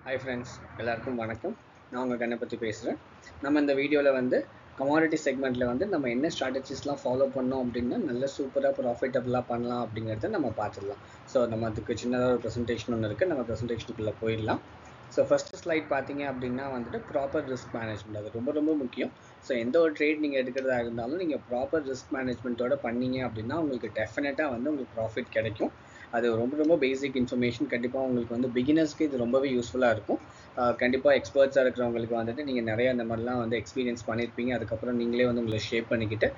Hi friends, எல்லாருக்கும் வணக்கம். நான் உங்கள் கணபதி பேசுகிறேன். நம்ம இந்த வீடியோவில் வந்து கமாடிட்டி செக்மெண்ட்டில் வந்து நம்ம என்ன ஸ்ட்ராட்டஜிஸ்லாம் ஃபாலோ பண்ணோம் அப்படின்னா நல்ல சூப்பராக ப்ராஃபிட்டபுளாக பண்ணலாம் அப்படிங்கிறத நம்ம பார்த்துடலாம். ஸோ நம்ம அதுக்கு சின்னதாக ஒரு ப்ரெசன்டேஷன் ஒன்று இருக்குது. நம்ம ப்ரெசன்டேஷனுக்குள்ளே போயிடலாம். ஸோ ஃபஸ்ட்டு ஸ்லைட் பார்த்தீங்க அப்படின்னா வந்துட்டு ப்ராப்பர் ரிஸ்க் மேனேஜ்மெண்ட், அது ரொம்ப ரொம்ப முக்கியம். ஸோ எந்த ஒரு ட்ரேட் நீங்கள் எடுக்கிறதா இருந்தாலும் நீங்கள் ப்ராப்பர் ரிஸ்க் மேனேஜ்மெண்ட்டோட பண்ணீங்க அப்படின்னா உங்களுக்கு டெஃபினட்டாக வந்து உங்களுக்கு ப்ராஃபிட் கிடைக்கும். அது ரொம்ப ரொம்ப பேசிக் இன்ஃபர்மேஷன். கண்டிப்பாக உங்களுக்கு வந்து பிகினர்ஸ்க்கு இது ரொம்பவே யூஸ்ஃபுல்லாக இருக்கும். கண்டிப்பாக எக்ஸ்பர்ட்ஸாக இருக்கிறவங்களுக்கு வந்துட்டு நீங்கள் நிறைய இந்த மாதிரிலாம் வந்து எக்ஸ்பீரியன்ஸ் பண்ணியிருப்பீங்க. அதுக்கப்புறம் நீங்களே வந்து உங்களை ஷேப் பண்ணிக்கிட்டு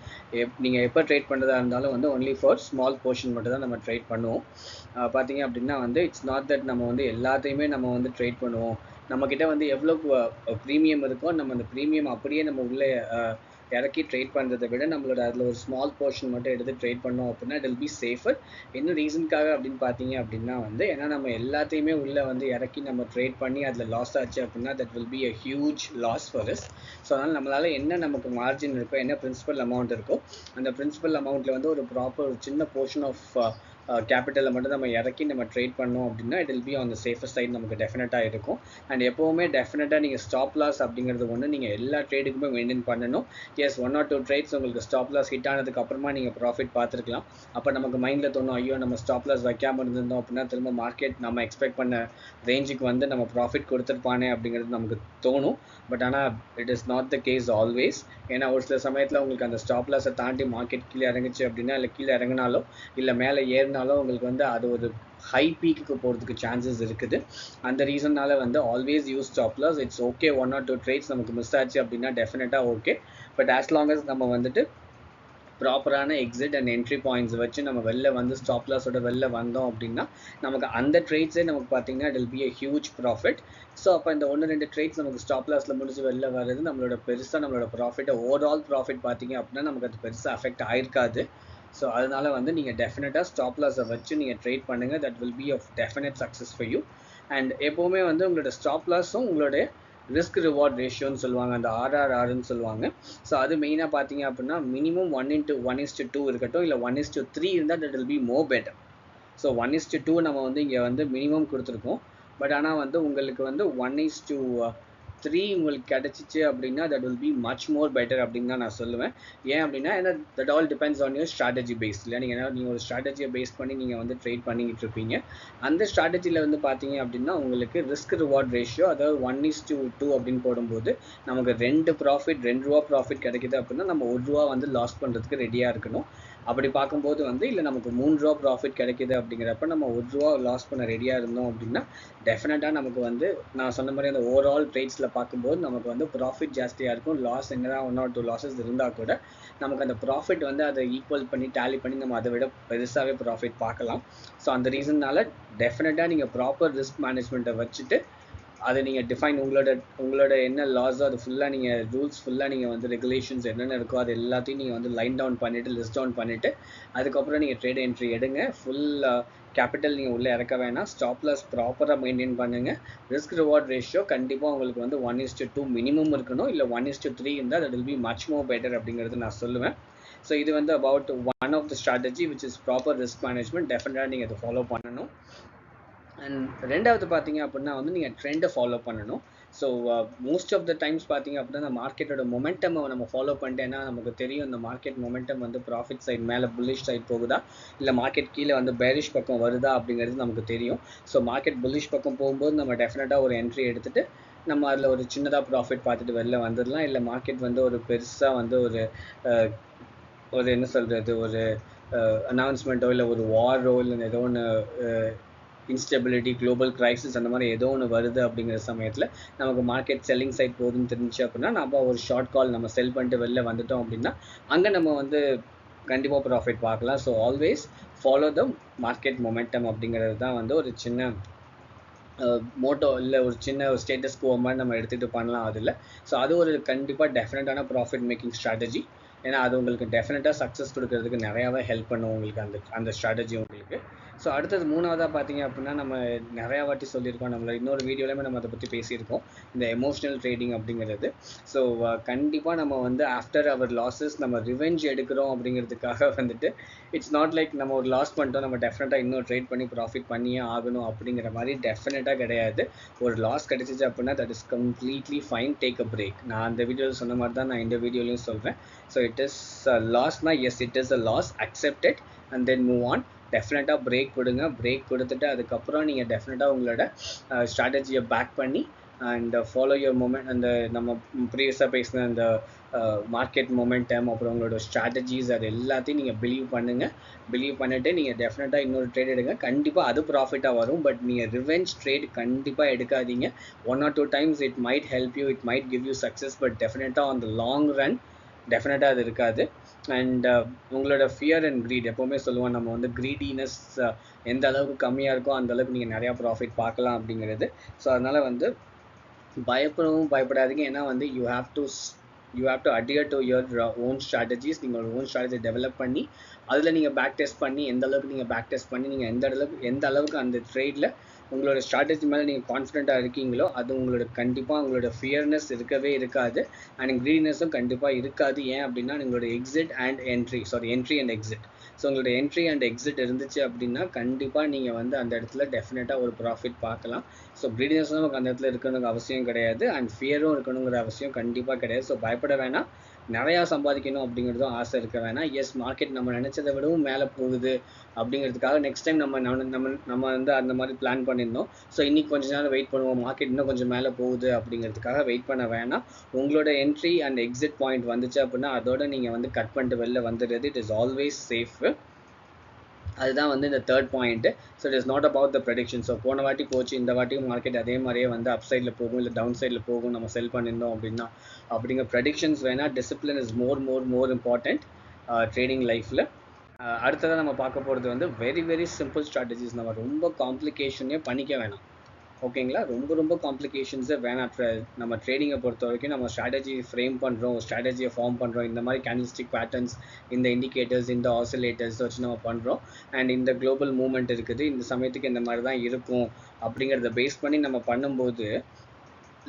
நீங்கள் எப்போ ட்ரேட் பண்ணுறதா இருந்தாலும் வந்து ஒன்லி ஃபார் ஸ்மால் போர்ஷன் மட்டும் தான் நம்ம ட்ரேட் பண்ணுவோம். பார்த்தீங்க அப்படின்னா வந்து இட்ஸ் நாட் தட் நம்ம வந்து எல்லாத்தையுமே நம்ம வந்து ட்ரேட் பண்ணுவோம். நம்மக்கிட்ட வந்து எவ்வளோ ப்ரீமியம் இருக்கோ நம்ம அந்த ப்ரீமியம் அப்படியே நம்ம உள்ளே இறக்கி ட்ரேட் பண்ணுறதை விட நம்மளோட அதில் ஒரு ஸ்மால் போர்ஷன் மட்டும் எடுத்து ட்ரேட் பண்ணோம் அப்படின்னா இட் வில் பி சேஃபர். என்ன ரீசனுக்காக அப்படின்னு பார்த்தீங்க அப்படின்னா வந்து ஏன்னா நம்ம எல்லாத்தையுமே உள்ளே வந்து இறக்கி நம்ம ட்ரேட் பண்ணி அதில் லாஸ் ஆச்சு அப்படின்னா that will be a huge loss for us. So அதனால் நம்மளால் என்ன நமக்கு மார்ஜின் இருக்கோ, என்ன பிரின்சிபல் அமௌண்ட் இருக்கோ, அந்த பிரின்சிபல் அமௌண்ட்டில் வந்து ஒரு ப்ராப்பர் ஒரு சின்ன போர்ஷன் ஆஃப் கேபிட்டலில் மட்டும் நம்ம இறக்கி நம்ம ட்ரேட் பண்ணோம் அப்படின்னா it will be on the safer side நமக்கு டெஃபினட்டாக இருக்கும். அண்ட் எப்போவுமே டெஃபினட்டாக நீங்கள் ஸ்டாப் லாஸ் அப்படிங்கிறது ஒன்று நீங்கள் எல்லா ட்ரேடுக்குமே மெயின்டைன் பண்ணணும். எஸ், 1 or 2 ட்ரேட்ஸ் உங்களுக்கு ஸ்டாப் லாஸ் ஹிட் ஆனதுக்கு அப்புறமா நீங்கள் ப்ராஃபிட் பார்த்துருக்கலாம். அப்போ நமக்கு மைண்டில் தோணும், ஐயோ நம்ம ஸ்டாப் லாஸ் வைக்காமல் இருந்திருந்தோம் அப்படின்னா திரும்ப மார்க்கெட் நம்ம எக்ஸ்பெக்ட் பண்ண ரேஞ்சுக்கு வந்து நம்ம ப்ராஃபிட் கொடுத்துருப்பானே அப்படிங்கிறது நமக்கு தோணும். பட் ஆனால் it is not the case always. ஏன்னா ஒரு சில சமயத்தில் உங்களுக்கு அந்த ஸ்டாப் லாஸை தாண்டி மார்க்கெட் கீழே இறங்குச்சு அப்படின்னா, இல்லை கீழே இறங்கினாலோ இல்லை மேலே ஏறினாலும் உங்களுக்கு வந்து அது ஒரு ஹை பீக்கு போகிறதுக்கு சான்சஸ் இருக்குது. அந்த ரீசன்னால வந்து always use stop loss. It's okay 1 or 2 trades நமக்கு மிஸ் ஆச்சு அப்படின்னா டெஃபினட்டாக okay. But as long as நம்ம வந்துட்டு ப்ராப்பரான எக்ஸிட் அண்ட் என்ட்ரி பாயிண்ட்ஸ் வச்சு நம்ம வெளில வந்து ஸ்டாப் லாஸோட வெளில வந்தோம் அப்படின்னா நமக்கு அந்த ட்ரேட்ஸே நமக்கு பார்த்தீங்கன்னா it will B a huge profit. So அப்போ இந்த 1-2 ட்ரேட்ஸ் நமக்கு ஸ்டாப் லாஸில் முடிஞ்சு வெளில வர்றது நம்மளோட பெருசாக நம்மளோட ப்ராஃபிட்டை ஓவரால் ப்ராஃபிட் பார்த்தீங்க அப்படின்னா நமக்கு அது பெருசாக அஃபெக்ட் ஆயிருக்காது. ஸோ அதனால வந்து நீங்கள் டெஃபினட்டாக ஸ்டாப் லாஸை வச்சு நீங்கள் ட்ரேட் பண்ணுங்கள். That will be of definite success for you. And எப்போவுமே வந்து உங்களோட ஸ்டாப் லாஸும் உங்களுடைய ரிஸ்க் ரிவார்ட் ரேஷியோன்னு சொல்லுவாங்க, அந்த RRRன்னு சொல்லுவாங்க. ஸோ அது மெயினாக பார்த்தீங்க அப்படின்னா மினிமம் 1:2 இருக்கட்டும், இல்லை 1:3 இருந்தால் that will be more better. So 1:2 நம்ம வந்து இங்கே வந்து மினிமம் கொடுத்துருக்கோம். பட் ஆனால் வந்து உங்களுக்கு வந்து 1:3 உங்களுக்கு கிடச்சிச்சு அப்படின்னா that will be much more better அப்படின்னு தான் நான் சொல்லுவேன். ஏன் அப்படின்னா ஏன்னா that all depends on your strategy base. இல்லை நீங்கள் ஒரு ஸ்ட்ராட்டஜியை பேஸ் பண்ணி நீங்கள் வந்து ட்ரேட் பண்ணிக்கிட்டு இருப்பீங்க. அந்த ஸ்ட்ராட்டஜியில் வந்து பார்த்தீங்க அப்படின்னா உங்களுக்கு ரிஸ்க் ரிவார்ட் ரேஷியோ, அதாவது 1:2 அப்படின்னு போடும்போது நமக்கு 2 ரூபா ப்ராஃபிட் கிடைக்குது அப்படின்னா நம்ம ₹1 வந்து லாஸ் பண்ணுறதுக்கு ரெடியாக இருக்கணும். அப்படி பார்க்கும்போது வந்து இல்லை நமக்கு ₹3 ப்ராஃபிட் கிடைக்குது அப்படிங்கிறப்ப நம்ம ₹1 லாஸ் பண்ண ரெடியாக இருந்தோம் அப்படின்னா டெஃபினட்டாக நமக்கு வந்து நான் சொன்ன மாதிரி அந்த ஓவரால் ட்ரேட்ஸில் பார்க்கும்போது நமக்கு வந்து ப்ராஃபிட் ஜாஸ்தியாக இருக்கும். லாஸ் என்னதான் 1 or 2 லாஸஸ் இருந்தால் கூட நமக்கு அந்த ப்ராஃபிட் வந்து அதை ஈக்குவல் பண்ணி டேலி பண்ணி நம்ம அதை விட பெருசாகவே ப்ராஃபிட் பார்க்கலாம். ஸோ அந்த ரீசன்னால டெஃபினட்டாக நீங்கள் ப்ராப்பர் ரிஸ்க் மேனேஜ்மெண்ட்டை வச்சுட்டு அதை நீங்கள் டிஃபைன் உங்களோட என்ன லாஸோ அது ஃபுல்லாக நீங்கள் ரூல்ஸ் ஃபுல்லாக நீங்கள் வந்து ரெகுலேஷன்ஸ் என்னென்ன இருக்கோ அது எல்லாத்தையும் நீங்கள் வந்து லைன் டவுன் பண்ணிவிட்டு லிஸ்ட் டவுன் பண்ணிவிட்டு அதுக்கப்புறம் நீங்கள் ட்ரேட் என்ட்ரி எடுங்க. ஃபுல் கேபிட்டல் நீங்கள் உள்ளே இறக்க வேணாம். ஸ்டாப் லாஸ் ப்ராப்பராக மெயின்டைன் பண்ணுங்கள். ரிஸ்க் ரிவார்ட் ரேஷியோ கண்டிப்பாக உங்களுக்கு வந்து 1:2 மினிமம் இருக்கணும். இல்லை 1:3 இருந்தால் that will be much more better அப்படிங்கிறது நான் சொல்லுவேன். ஸோ இது வந்து about one of the strategy which is proper risk management. டெஃபினட்டாக நீங்கள் அதை ஃபாலோ பண்ணணும். அண்ட் ரெண்டாவது பார்த்தீங்க அப்படின்னா வந்து நீங்கள் ட்ரெண்டை ஃபாலோ பண்ணணும். So most of the times பார்த்தீங்க அப்படின்னா அந்த மார்க்கெட்டோட மொமெண்டம் நம்ம ஃபாலோ பண்ணிட்டேன்னா நமக்கு தெரியும் இந்த மார்க்கெட் மொமெண்டம் வந்து ப்ராஃபிட் சைட் மேலே புல்லிஷ் சைட் போகுதா, இல்லை மார்க்கெட் கீழே வந்து பேரிஷ் பக்கம் வருதா அப்படிங்கிறது நமக்கு தெரியும். ஸோ மார்க்கெட் புல்லிஷ் பக்கம் போகும்போது நம்ம டெஃபினட்டாக ஒரு என்ட்ரி எடுத்துகிட்டு நம்ம அதில் ஒரு சின்னதாக ப்ராஃபிட் பார்த்துட்டு வெளில வந்துடலாம். இல்லை மார்க்கெட் வந்து ஒரு பெருசாக வந்து ஒரு என்ன சொல்கிறது, ஒரு அனௌன்ஸ்மெண்ட்டோ இல்லை ஒரு வாரோ இல்லை ஏதோ ஒன்று இன்ஸ்டெபிலிட்டி, குளோபல் கிரைசிஸ் அந்த மாதிரி ஏதோ ஒன்று வருது அப்படிங்கிற சமயத்தில் நமக்கு மார்க்கெட் செல்லிங் சைட் போகுதுன்னு தெரிஞ்சு அப்படின்னா நம்ம ஒரு ஷார்ட் கால் நம்ம செல் பண்ணிட்டு வெளில வந்துட்டோம் அப்படின்னா அங்கே நம்ம வந்து கண்டிப்பாக ப்ராஃபிட் பார்க்கலாம். So always follow the market momentum அப்படிங்கிறது தான் வந்து ஒரு சின்ன மோட்டோ, இல்லை ஒரு சின்ன ஸ்டேட்டஸ் கோ மாதிரி நம்ம எடுத்துகிட்டு பண்ணலாம் அதில். ஸோ அது ஒரு கண்டிப்பாக டெஃபினட்டான ப்ராஃபிட் மேக்கிங் ஸ்ட்ராட்டஜி. ஏன்னா அது உங்களுக்கு டெஃபினட்டாக சக்ஸஸ் கொடுக்கறதுக்கு நிறையாவே ஹெல்ப் பண்ணும் உங்களுக்கு அந்த ஸ்ட்ராட்டஜி உங்களுக்கு. ஸோ அடுத்தது மூணாவதாக பார்த்தீங்க அப்படின்னா, நம்ம நிறையா வாட்டி சொல்லியிருக்கோம், நம்மள இன்னொரு வீடியோலையுமே நம்ம அதை பற்றி பேசியிருக்கோம், இந்த எமோஷனல் ட்ரேடிங் அப்படிங்கிறது. ஸோ கண்டிப்பாக நம்ம வந்து ஆஃப்டர் அவர் லாஸஸ் நம்ம ரிவெஞ்ச் எடுக்கிறோம் அப்படிங்கிறதுக்காக வந்துட்டு இட்ஸ் நாட் லைக் நம்ம ஒரு லாஸ் பண்ணிட்டோம் நம்ம டெஃபினட்டாக இன்னும் ட்ரேட் பண்ணி ப்ராஃபிட் பண்ணியே ஆகணும் அப்படிங்கிற மாதிரி டெஃபினட்டாக கிடையாது. ஒரு லாஸ் கிடைச்சிச்சு அப்படின்னா that is completely fine, take a break. நான் அந்த வீடியோவில் சொன்ன மாதிரி தான் நான் இந்த வீடியோலையும் சொல்கிறேன். ஸோ இட் இஸ் லாஸ்னா as it is a loss, accept it and then move on. டெஃபினட்டாக பிரேக் கொடுங்க. பிரேக் கொடுத்துட்டு அதுக்கப்புறம் நீங்கள் டெஃபினட்டாக உங்களோட ஸ்ட்ராட்டஜியை பேக் பண்ணி அண்ட் ஃபாலோ யுவர் மொமெண்ட், அந்த நம்ம ப்ரீவியஸாக பேசின அந்த மார்க்கெட் மொமெண்டம், அப்புறம் உங்களோட ஸ்ட்ராட்டஜிஸ், அது எல்லாத்தையும் நீங்கள் பிலீவ் பண்ணுங்கள். பிலீவ் பண்ணிவிட்டு நீங்கள் டெஃபினட்டாக இன்னொரு ட்ரேட் எடுங்க. கண்டிப்பாக அது ப்ராஃபிட்டாக வரும். பட் நீங்கள் ரிவெஞ்ச் ட்ரேட் கண்டிப்பாக எடுக்காதீங்க. 1 or 2 times it might help you, it might give you success, but டெஃபினட்டாக ஆன் த லாங் ரன் டெஃபினட்டாக அது இருக்காது. அண்ட் உங்களோட ஃபியர் அண்ட் க்ரீட், எப்போவுமே சொல்லுவோம் நம்ம வந்து க்ரீடினஸ் எந்த அளவுக்கு கம்மியாக இருக்கோ அந்த அளவுக்கு நீங்கள் நிறையா ப்ராஃபிட் பார்க்கலாம் அப்படிங்கிறது. ஸோ அதனால் வந்து பயப்படவும் பயப்படாதீங்க. ஏன்னா வந்து you have to adhere to your own strategies. நீங்கள் ஓன் ஸ்ட்ராட்டஜி டெவலப் பண்ணி அதில் நீங்கள் பேக் டெஸ்ட் பண்ணி எந்த அளவுக்கு நீங்கள் பேக் டெஸ்ட் பண்ணி நீங்கள் எந்த அளவுக்கு அந்த ட்ரேடில் உங்களோட ஸ்ட்ராட்டஜி மேலே நீங்கள் கான்ஃபிடென்ட்டாக இருக்கீங்களோ அது உங்களோட கண்டிப்பாக உங்களோட ஃபியர்னஸ் இருக்கவே இருக்காது அண்ட் க்ரீனஸும் கண்டிப்பாக இருக்காது. ஏன் அப்படின்னா உங்களோட என்ட்ரி அண்ட் எக்ஸிட். ஸோ உங்களோட என்ட்ரி அண்ட் எக்ஸிட் இருந்துச்சு அப்படின்னா கண்டிப்பாக நீங்கள் வந்து அந்த இடத்துல டெஃபினட்டாக ஒரு ப்ராஃபிட் பார்க்கலாம். ஸோ க்ரீடினஸும் நமக்கு அந்த இடத்துல இருக்கணுங்கிற அவசியம் கிடையாது அண்ட் ஃபியரும் இருக்கணுங்கிற அவசியம் கண்டிப்பாக கிடையாது. ஸோ பயப்பட வேணாம். நிறையா சம்பாதிக்கணும் அப்படிங்கிறதும் ஆசை இருக்க வேணாம். எஸ், மார்க்கெட் நம்ம நினச்சதை விடவும் மேலே போகுது அப்படிங்கிறதுக்காக நெக்ஸ்ட் டைம் நம்ம வந்து அந்த மாதிரி பிளான் பண்ணியிருந்தோம். ஸோ இன்னைக்கு கொஞ்ச நேரம் வெயிட் பண்ணுவோம், மார்க்கெட் இன்னும் கொஞ்சம் மேலே போகுது அப்படிங்கிறதுக்காக வெயிட் பண்ண வேணாம். உங்களோட என்ட்ரி அண்ட் எக்ஸிட் பாயிண்ட் வந்துச்சு அப்படின்னா அதோட நீங்கள் வந்து கட் பண்ணிட்டு வெளில வந்துடுறது. It is always safe. அதுதான் வந்து இந்த third point. So it is not about the prediction. So போன வாட்டி போச்சு, இந்த வாட்டியும் மார்க்கெட் அதே மாதிரியே வந்து அப் சைடில் போகும் இல்லை டவுன் சைடில் போகும் நம்ம செல் பண்ணியிருந்தோம் அப்படின்னா அப்படிங்கிற ப்ரெடிக்ஷன்ஸ் வேணால். Discipline is more important trading லைஃப்பில். அடுத்ததாக நம்ம பார்க்க போகிறது வந்து வெரி வெரி சிம்பிள் ஸ்ட்ராட்டஜிஸ். நம்ம ரொம்ப காம்ப்ளிகேஷனே பண்ணிக்க வேணாம், ஓகேங்களா? ரொம்ப காம்ப்ளிகேஷன்ஸே வேணாம். நம்ம ட்ரேடிங்கை பொறுத்த வரைக்கும் நம்ம ஸ்ட்ராட்டஜி ஃப்ரேம் பண்ணுறோம், ஸ்ட்ராட்டஜியை ஃபார்ம் பண்ணுறோம், இந்த மாதிரி கேண்டில்ஸ்டிக் பேட்டர்ன்ஸ், இந்த இண்டிகேட்டர்ஸ், இந்த ஆசிலேட்டர்ஸ் வச்சு நம்ம பண்ணுறோம். அண்ட் இந்த குளோபல் மூவ்மெண்ட் இருக்குது, இந்த சமயத்துக்கு இந்த மாதிரி தான் இருக்கும் அப்படிங்கிறத பேஸ் பண்ணி நம்ம பண்ணும்போது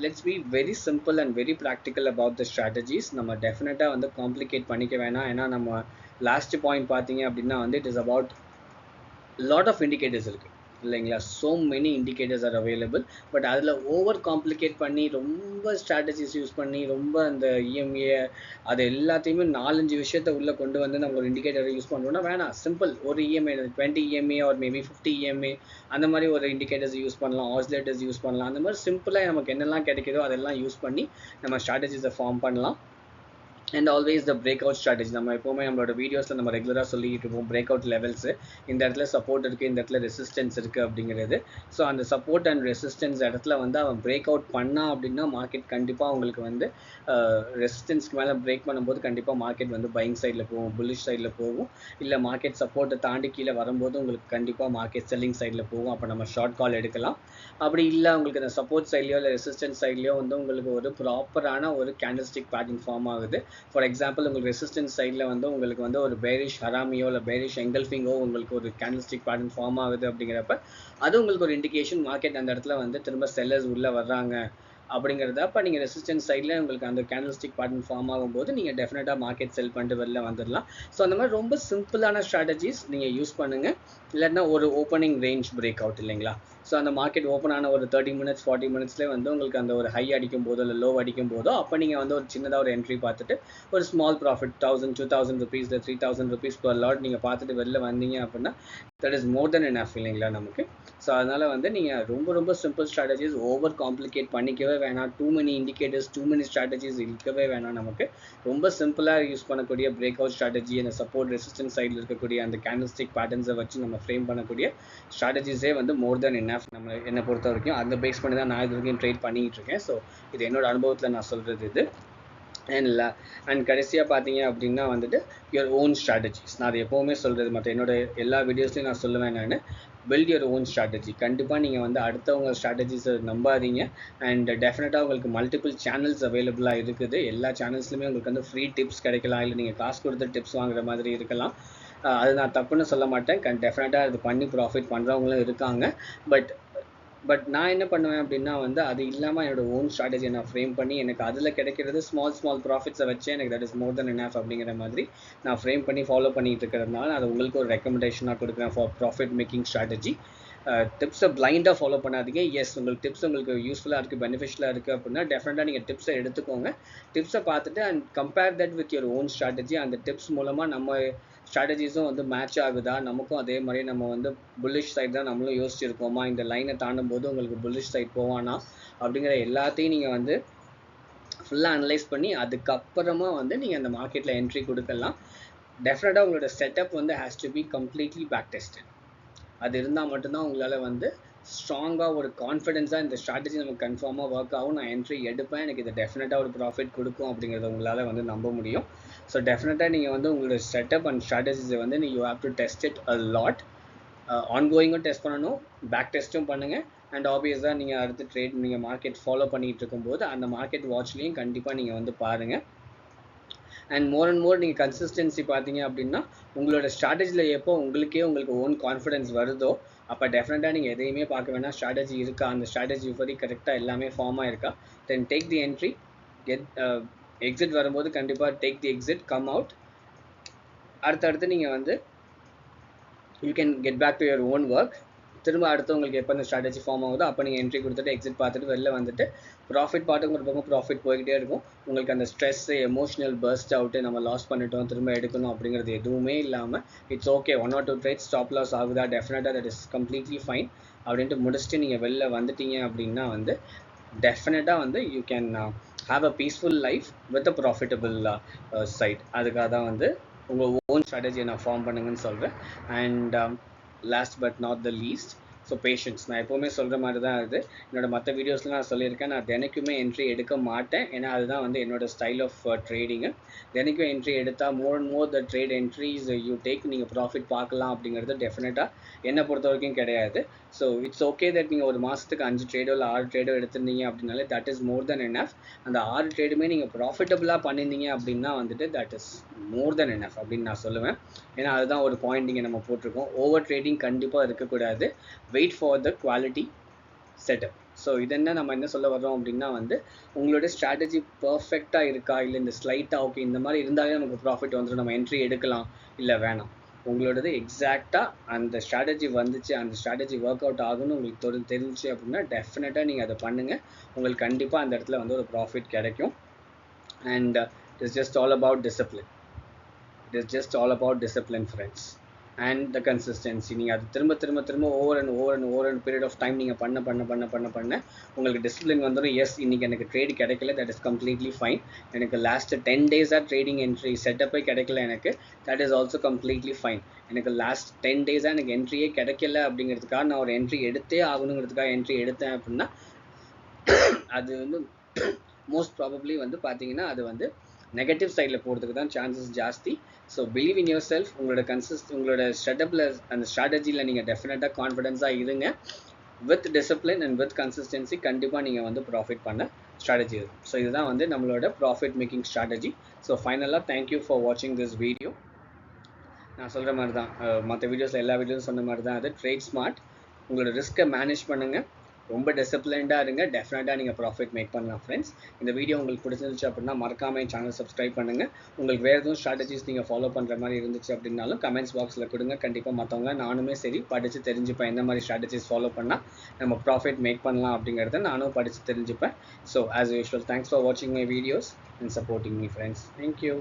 let's be very simple and very practical about the strategies. நம்ம டெஃபினட்டாக வந்து காம்ப்ளிகேட் பண்ணிக்க வேணாம். ஏன்னா நம்ம லாஸ்ட் பாயிண்ட் பார்த்தீங்க அப்படின்னா வந்து it is about lot of indicators இருக்குது இல்லைங்களா? So many indicators are available. But அதில் ஓவர் காம்ப்ளிகேட் பண்ணி ரொம்ப ஸ்ட்ராட்டஜிஸ் யூஸ் பண்ணி ரொம்ப அந்த இஎம்ஏ அது எல்லாத்தையுமே 4-5 விஷயத்தை உள்ளே கொண்டு வந்து நம்ம ஒரு இண்டிகேட்டரை யூஸ் பண்ணுறோம்னா வேணாம். சிம்பிள் ஒரு EMA 20 EMA or maybe 50 EMA அந்த மாதிரி ஒரு இண்டிகேட்டர்ஸ் யூஸ் பண்ணலாம், ஆசிலேட்டர்ஸ் யூஸ் பண்ணலாம். அந்த மாதிரி சிம்பிளாக நமக்கு என்னெல்லாம் கிடைக்குதோ அதெல்லாம் யூஸ் பண்ணி நம்ம ஸ்ட்ராட்டஜிஸை ஃபார்ம் பண்ணலாம். And always the break out strategy. நம்ம எப்போவுமே நம்மளோட வீடியோஸில் நம்ம ரெகுலராக சொல்லிட்டு இருப்போம் பிரேக் அவுட் லெவல்ஸு. இந்த இடத்துல சப்போர்ட் இருக்குது, இந்த இடத்துல ரெசிஸ்டன்ஸ் இருக்குது அப்படிங்கிறது. ஸோ அந்த சப்போர்ட் அண்ட் ரெசிஸ்டன்ஸ் இடத்துல வந்து அவன் பிரேக் அவுட் பண்ணால் அப்படின்னா மார்க்கெட் கண்டிப்பாக அவங்களுக்கு வந்து ரெசிஸ்டன்ஸ்க்கு மேலே பிரேக் பண்ணும்போது கண்டிப்பாக மார்க்கெட் வந்து பையிங் சைடில் போகும், புல்லிஷ் சைடில் போகும். இல்லை மார்க்கெட் சப்போர்ட்டை தாண்டி கீழே வரும்போது உங்களுக்கு கண்டிப்பாக மார்க்கெட் செல்லிங் சைடில் போகும். அப்போ நம்ம ஷார்ட் கால் எடுக்கலாம். அப்படி இல்லை உங்களுக்கு அந்த சப்போர்ட் சைட்லையோ இல்லை ரெசிஸ்டன்ஸ் சைட்லையோ வந்து உங்களுக்கு ஒரு ப்ராப்பரான ஒரு கேண்டில்ஸ்டிக் பேட்டர்ன் ஃபார்ம் ஆகுது. ஃபார் எக்ஸாம்பிள் உங்களுக்கு ரெசிஸ்டன்ஸ் சைடில் வந்து உங்களுக்கு வந்து ஒரு பேரிஷ் ஹராமியோ இல்லை பேரிஷ் எங்கல்ஃபிங்கோ உங்களுக்கு ஒரு கேண்டில்ஸ்டிக் பேட்டர்ன் ஃபார்ம் ஆகுது அப்படிங்கிறப்ப அது உங்களுக்கு ஒரு இண்டிகேஷன் மார்க்கெட் அந்த இடத்துல வந்து திரும்ப செல்லர்ஸ் உள்ளே வர்றாங்க அப்படிங்கிறத. அப்போ நீங்கள் ரெசிஸ்டன்ஸ் சைடில் உங்களுக்கு அந்த கேண்டில்ஸ்டிக் பேட்டர்ன் ஃபார்ம் ஆகும்போது நீங்கள் டெஃபினட்டாக மார்க்கெட் செல் பண்ணிட்டு வெளில வந்துடலாம். ஸோ அந்த மாதிரி ரொம்ப சிம்பிளான ஸ்ட்ராட்டஜிஸ் நீங்கள் யூஸ் பண்ணுங்கள். இல்லைன்னா ஒரு ஓப்பனிங் ரேஞ்ச் பிரேக் அவுட் இல்லைங்களா? ஸோ அந்த மார்க்கெட் ஓப்பன் ஆன ஒரு 30 minutes 40 minutesலேயே வந்து உங்களுக்கு அந்த ஒரு ஹை அடிக்கும் போதோ இல்லை லோ அடிக்கும் போதோ அப்போ நீங்கள் வந்து ஒரு சின்னதாக ஒரு என்ட்ரி பார்த்துட்டு ஒரு ஸ்மால் ப்ராஃபிட் 1000-2000 rupees இல்லை 3000 rupees per lot நீங்கள் பார்த்துட்டு வெளில வந்தீங்க அப்படின்னா that is more than enough இல்லைங்களா நமக்கு? ஸோ அதனால் வந்து நீங்கள் ரொம்ப சிம்பிள் ஸ்ட்ராட்டஜிஸ் ஓவர் காம்ப்ளிகேட் பண்ணிக்கவே வேணாம். Too many indicators, too many strategies இருக்கவே வேணாம். நமக்கு ரொம்ப சிம்பிளாக யூஸ் பண்ணக்கூடிய பிரேக் அவுட் ஸ்ட்ராட்டஜி, அந்த சப்போர்ட் ரெசிஸ்டன்ஸ் சைடில் இருக்கக்கூடிய அந்த கேண்டில்ஸ்டிக் பேட்டர்ன்ஸை வச்சு நம்ம ஃப்ரேம் பண்ணக்கூடிய ஸ்ட்ராட்டஜிஸே வந்து மோர் தென் எனஃப். நம்ம என்னை பொறுத்த வரைக்கும் அந்த பேஸ் பண்ணி தான் நான் இது வரைக்கும் ட்ரேட் பண்ணிகிட்டு இருக்கேன். ஸோ இது என்னோட அனுபவத்தில் நான் சொல்கிறது இது. அண்ட் கடைசியாக பார்த்தீங்க அப்படின்னா வந்துட்டு யுவர் ஓன் ஸ்ட்ராட்டஜிஸ். நான் அது எப்போவுமே சொல்கிறது, மற்ற என்னோட எல்லா வீடியோஸ்லையும் நான் சொல்லுவேன், நான் பில்ட் யுவர் ஓன் ஸ்ட்ராட்டஜி. கண்டிப்பாக நீங்கள் வந்து அடுத்தவங்க ஸ்ட்ராட்டஜிஸை நம்பாதீங்க. அண்ட் டெஃபினட்டாக உங்களுக்கு மல்டிபிள் சேனல்ஸ் அவைலபிளாக இருக்குது. எல்லா சேனல்ஸ்லையுமே உங்களுக்கு வந்து ஃப்ரீ டிப்ஸ் கிடைக்கலாம், இல்லை நீங்கள் காசு கொடுத்து டிப்ஸ் வாங்குற மாதிரி இருக்கலாம். அது நான் தப்புன்னு சொல்ல மாட்டேன். டெஃபினட்டாக அது பண்ணி ப்ராஃபிட் பண்ணுறவங்களும் இருக்காங்க. பட் நான் என்ன பண்ணுவேன் அப்படின்னா வந்து அது இல்லாமல் என்னோட ஓன் ஸ்ட்ராட்டஜியை நான் ஃப்ரேம் பண்ணி எனக்கு அதில் கிடைக்கிறது ஸ்மால் ப்ராஃபிட்ஸை வச்சு எனக்கு that is more than enough அப்படிங்கிற மாதிரி நான் ஃப்ரேம் பண்ணி ஃபாலோ பண்ணிட்டு இருக்கிறதுனால அது உங்களுக்கு ஒரு ரெக்கமெண்டேஷனாக கொடுக்குறேன் ஃபார் ப்ராஃபிட் மேக்கிங் ஸ்ட்ராட்டஜி. டிப்ஸை பிளைண்டாக ஃபாலோ பண்ணாதீங்க. எஸ், உங்களுக்கு டிப்ஸ் உங்களுக்கு யூஸ்ஃபுல்லாக இருக்குது, பெனிஃபிஷியலாக இருக்குது அப்படின்னா டெஃபினட்டாக நீங்கள் டிப்ஸை எடுத்துக்கோங்க. டிப்ஸை பார்த்துட்டு and compare that with your own strategy. அந்த டிப்ஸ் மூலமாக நம்ம ஸ்ட்ராட்டஜிஸும் வந்து மேட்ச் ஆகுதா, நமக்கும் அதே மாதிரி நம்ம வந்து புல்லிஷ் சைட் தான் நம்மளும் யோசிச்சிருக்கோமா, இந்த லைனை தாண்டும் போது உங்களுக்கு புல்லிஷ் சைட் போவானா அப்படிங்கிற எல்லாத்தையும் நீங்கள் வந்து ஃபுல்லாக அனலைஸ் பண்ணி அதுக்கப்புறமா வந்து நீங்கள் அந்த மார்க்கெட்டில் என்ட்ரி கொடுக்கலாம். டெஃபினட்டாக உங்களோட செட்டப் வந்து has to be completely back tested. அது இருந்தால் மட்டும்தான் உங்களால் வந்து ஸ்ட்ராங்காக ஒரு கான்ஃபிடென்ஸாக இந்த ஸ்ட்ராட்டஜி நமக்கு கன்ஃபார்மாக ஒர்க் ஆகும், நான் என்ட்ரி எடுப்பேன், எனக்கு இது டெஃபினட்டாக ஒரு ப்ராஃபிட் கொடுக்கும் அப்படிங்கிறத உங்களால் வந்து நம்ப முடியும். ஸோ டெஃபினட்டாக நீங்கள் வந்து உங்களோட செட்டப் அண்ட் ஸ்ட்ராட்டஜிஸை வந்து you have to test it a lot. ஆன்கோயிங்கும் டெஸ்ட் பண்ணணும், பேக் டெஸ்ட்டும் பண்ணுங்கள். அண்ட் ஆப்வியஸாக நீங்கள் அடுத்து ட்ரேட் நீங்கள் மார்க்கெட் ஃபாலோ பண்ணிகிட்டு இருக்கும்போது அந்த மார்க்கெட் வாட்ச்லேயும் கண்டிப்பாக நீங்கள் வந்து பாருங்கள். அண்ட் மோர் நீங்கள் கன்சிஸ்டன்சி பார்த்தீங்க அப்படின்னா உங்களோட ஸ்ட்ராட்டஜியில் எப்போ உங்களுக்கு ஓன் கான்ஃபிடன்ஸ் வருதோ அப்போ டெஃபினட்டாக நீங்கள் எதையுமே பார்க்க வேணாம். ஸ்ட்ராட்டஜி இருக்கா, அந்த ஸ்ட்ராட்டஜி படி கரெக்டாக எல்லாமே ஃபார்ம் ஆயிருக்கா, then take the entry. Exit வரும்போது கண்டிப்பாக take the exit, come out. அடுத்தடுத்து நீங்கள் வந்து you can get back to your own work. திரும்ப அடுத்து உங்களுக்கு எப்போ இந்த ஸ்ட்ராட்டஜி ஃபார்ம் ஆகுதோ அப்போ நீங்கள் என்ட்ரி கொடுத்துட்டு எக்ஸிட் பார்த்துட்டு வெளில வந்துட்டு ப்ராஃபிட் பாட்டுக்கு ஒரு பக்கம் ப்ராஃபிட் போய்கிட்டே இருக்கும். உங்களுக்கு அந்த ஸ்ட்ரெஸ்ஸு, எமோஷனல் பர்ஸ்ட் அவுட்டு, நம்ம லாஸ் பண்ணிட்டோம் திரும்ப எடுக்கணும் அப்படிங்கிறது எதுவுமே இல்லாமல் it's okay, 1 or 2 trades stop loss ஆகுதா, டெஃபினட்டாக தட் இஸ் கம்ப்ளீட்லி ஃபைன் அப்படின்ட்டு முடிச்சுட்டு நீங்கள் வெளில வந்துட்டீங்க அப்படின்னா வந்து டெஃபினட்டாக வந்து you can have a peaceful life with a profitable side. அதுக்காக தான் வந்து உங்கள் ஓன் ஸ்ட்ராட்டஜியை நான் ஃபார்ம் பண்ணுங்கன்னு சொல்கிறேன். And last but not the least, so patience. நான் எப்போவுமே சொல்கிற மாதிரி தான் அது. என்னோட மற்ற வீடியோஸில் நான் சொல்லியிருக்கேன், நான் தினைக்குமே என்ட்ரி எடுக்க மாட்டேன். ஏன்னா அதுதான் வந்து என்னோட ஸ்டைல் ஆஃப் ட்ரேடிங்கு. தினைக்கும் என்ட்ரி எடுத்தால் more and more the trade entries you take நீங்கள் ப்ராஃபிட் பார்க்கலாம் அப்படிங்கிறது டெஃபினட்டாக என்னை பொறுத்த வரைக்கும் கிடையாது. ஸோ இட்ஸ் ஓகே தட் நீங்கள் ஒரு மாதத்துக்கு 5 ட்ரேடோ இல்லை 6 ட்ரேடோ எடுத்திருந்தீங்க அப்படின்னாலே that is more than enough. அந்த 6 ட்ரேடுமே நீங்கள் ப்ராஃபிட்டபுளாக பண்ணியிருந்தீங்க அப்படின்னா வந்துட்டு that is more than enough அப்படின்னு நான் சொல்லுவேன். ஏன்னா அதுதான் ஒரு பாயிண்ட் இங்கே நம்ம போட்டிருக்கோம். ஓவர் ட்ரேடிங் கண்டிப்பாக இருக்கக்கூடாது. Wait for the quality setup. So இதென்ன நம்ம என்ன சொல்ல வர்றோம் அப்படின்னா வந்து உங்களோட ஸ்ட்ராட்டஜி பர்ஃபெக்டாக இருக்கா, இல்லை இந்த ஸ்லைட்டாக ஓகே இந்த மாதிரி இருந்தாலே நமக்கு ப்ராஃபிட் வந்துடும், நம்ம என்ட்ரி எடுக்கலாம், இல்லை வேணாம். உங்களோடது எக்ஸாக்டாக அந்த ஸ்ட்ராட்டஜி வந்துச்சு, அந்த ஸ்ட்ராட்டஜி ஒர்க் அவுட் ஆகுன்னு உங்களுக்கு தெரிஞ்சிச்சு அப்படின்னா டெஃபினட்டாக நீங்கள் அதை பண்ணுங்கள். உங்களுக்கு கண்டிப்பாக அந்த இடத்துல வந்து ஒரு ப்ராஃபிட் கிடைக்கும். And it's just all about discipline. It is just all about discipline, friends, and the consistency. நீங்கள் அது திரும்ப over and period of time நீங்கள் பண்ண உங்களுக்கு டிசிப்ளின் வந்துடும். எஸ், இன்றைக்கி எனக்கு ட்ரேட் கிடைக்கல, தட் இஸ் கம்ப்ளீட்லி ஃபைன். எனக்கு லாஸ்ட் 10 டேஸாக ட்ரேடிங் என்ட்ரி செட்டப்பே கிடைக்கல எனக்கு, that is also completely fine. எனக்கு லாஸ்ட் 10 டேஸாக எனக்கு என்ட்ரியே கிடைக்கல அப்படிங்கிறதுக்காக நான் ஒரு என்ட்ரி எடுத்தே ஆகணுங்கிறதுக்காக என்ட்ரி எடுத்தேன் அப்படின்னா அது வந்து மோஸ்ட் ப்ராபப்ளி வந்து பார்த்தீங்கன்னா அது வந்து நெகட்டிவ் சைடில் போகிறதுக்கு தான் சான்சஸ் ஜாஸ்தி. So believe in your self. உங்களோட செட்டப்பில் அந்த ஸ்ட்ராட்டஜியில் நீங்கள் டெஃபினட்டாக கான்ஃபிடென்ஸாக இருங்க. With discipline and with consistency கண்டிப்பாக நீங்கள் வந்து ப்ராஃபிட் பண்ண ஸ்ட்ராட்டஜி இருக்கும். ஸோ இதுதான் வந்து நம்மளோட ப்ராஃபிட் மேக்கிங் ஸ்ட்ராட்டஜி. ஸோ ஃபைனலாக தேங்க்யூ ஃபார் வாட்சிங் திஸ் வீடியோ. நான் சொல்கிற மாதிரி தான் மற்ற வீடியோஸில் எல்லா வீடியோஸும் சொன்ன மாதிரி தான் அது. ட்ரேட் ஸ்மார்ட், உங்களோட ரிஸ்க்கை மேனேஜ் பண்ணுங்கள், ரொம்ப டிசிப்ளின்டாக இருங்க, டெஃபினட்டாக நீங்கள் ப்ராஃபிட் மேக் பண்ணலாம் ஃப்ரெண்ட்ஸ். இந்த வீடியோ உங்களுக்கு பிடிச்சிருந்துச்சு அப்படின்னா மறக்காமல் சேனல் சப்ஸ்கிரைப் பண்ணுங்கள். உங்களுக்கு வேறு எதுவும் ஸ்ட்ராட்டஜிஸ் நீங்கள் ஃபாலோ பண்ணுற மாதிரி இருந்துச்சு அப்படின்னாலும் கமெண்ட்ஸ் பாக்ஸில் கொடுங்க. கண்டிப்பாக மற்றவங்க நானுமே சரி படித்து தெரிஞ்சுப்பேன் எந்த மாதிரி ஸ்ட்ராட்டஜிஸ் ஃபாலோ பண்ணால் நம்ம ப்ராஃபிட் மேக் பண்ணலாம் அப்படிங்கிறத நானும் படித்து தெரிஞ்சுப்பேன். So as usual, thanks for வாட்சிங் my videos and supporting me friends. Thank you.